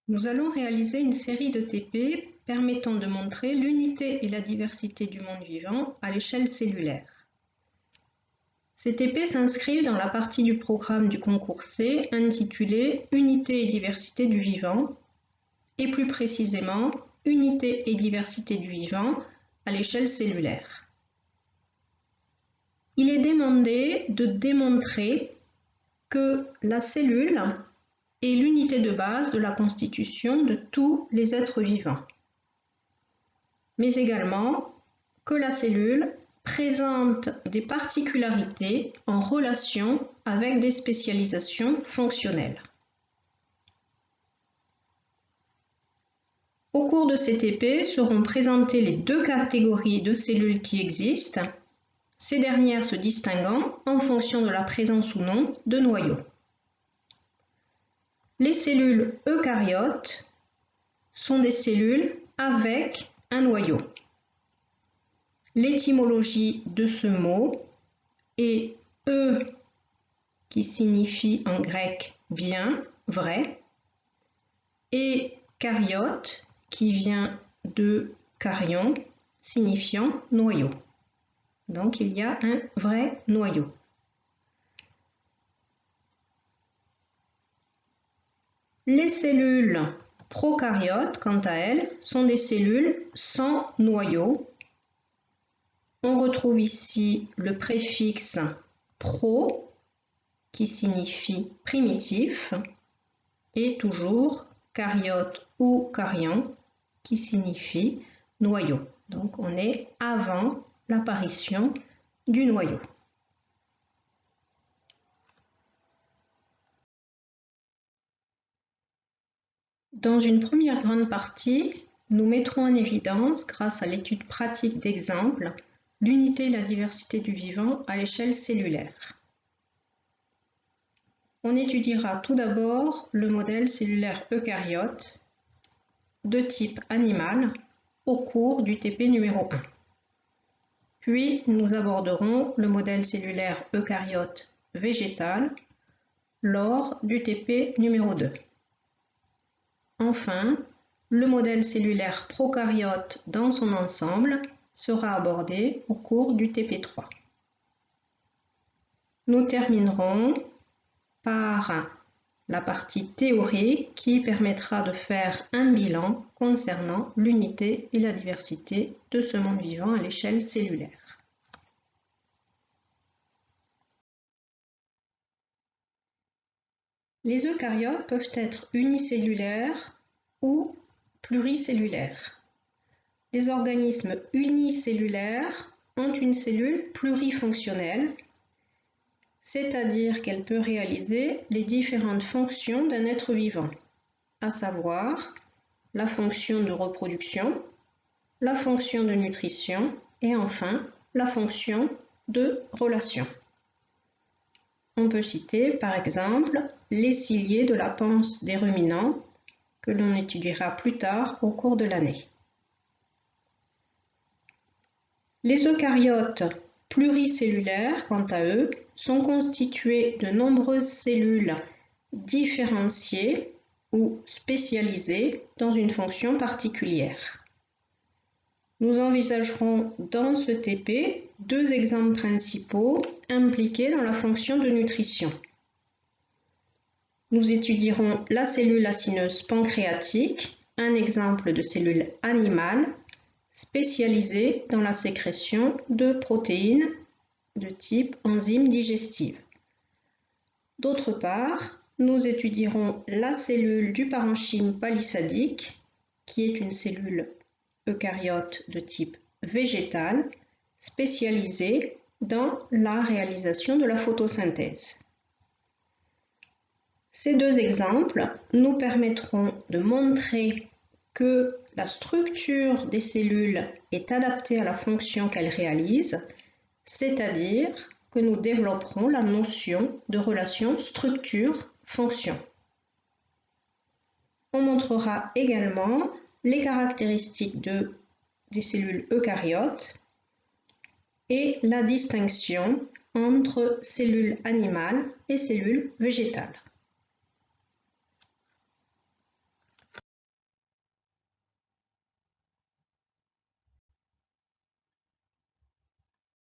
Nous allons réaliser une série de TP permettant de montrer l'unité et la diversité du monde vivant à l'échelle cellulaire. Ces TP s'inscrivent dans la partie du programme du concours C intitulée Unité et diversité du vivant, et plus précisément Unité et diversité du vivant à l'échelle cellulaire. Il est demandé de démontrer que la cellule est l'unité de base de la constitution de tous les êtres vivants, mais également que la cellule présente des particularités en relation avec des spécialisations fonctionnelles. Au cours de ces TP seront présentées les deux catégories de cellules qui existent, ces dernières se distinguant en fonction de la présence ou non de noyaux. Les cellules eucaryotes sont des cellules avec un noyau. L'étymologie de ce mot est E qui signifie en grec bien, vrai, et karyote qui vient de karyon signifiant noyau. Donc il y a un vrai noyau. Les cellules prokaryotes, quant à elles, sont des cellules sans noyau. On retrouve ici le préfixe pro qui signifie primitif et toujours karyote ou karyon qui signifie noyau. Donc on est avant l'apparition du noyau. Dans une première grande partie, nous mettrons en évidence, grâce à l'étude pratique d'exemples, l'unité et la diversité du vivant à l'échelle cellulaire. On étudiera tout d'abord le modèle cellulaire eucaryote de type animal au cours du TP numéro 1. Puis nous aborderons le modèle cellulaire eucaryote végétal lors du TP numéro 2. Enfin, le modèle cellulaire prokaryote dans son ensemble sera abordé au cours du TP3. Nous terminerons par la partie théorique qui permettra de faire un bilan concernant l'unité et la diversité de ce monde vivant à l'échelle cellulaire. Les eucaryotes peuvent être unicellulaires ou pluricellulaires. Les organismes unicellulaires ont une cellule plurifonctionnelle, c'est-à-dire qu'elle peut réaliser les différentes fonctions d'un être vivant, à savoir la fonction de reproduction, la fonction de nutrition et enfin la fonction de relation. On peut citer par exemple les ciliés de la panse des ruminants que l'on étudiera plus tard au cours de l'année. Les eucaryotes pluricellulaires, quant à eux, sont constitués de nombreuses cellules différenciées ou spécialisées dans une fonction particulière. Nous envisagerons dans ce TP deux exemples principaux impliqués dans la fonction de nutrition. Nous étudierons la cellule acineuse pancréatique, un exemple de cellule animale spécialisée dans la sécrétion de protéines de type enzyme digestive. D'autre part, nous étudierons la cellule du parenchyme palissadique, qui est une cellule eucaryote de type végétal, spécialisée dans la réalisation de la photosynthèse. Ces deux exemples nous permettront de montrer que la structure des cellules est adaptée à la fonction qu'elles réalisent, c'est-à-dire que nous développerons la notion de relation structure-fonction. On montrera également les caractéristiques des cellules eucaryotes et la distinction entre cellules animales et cellules végétales.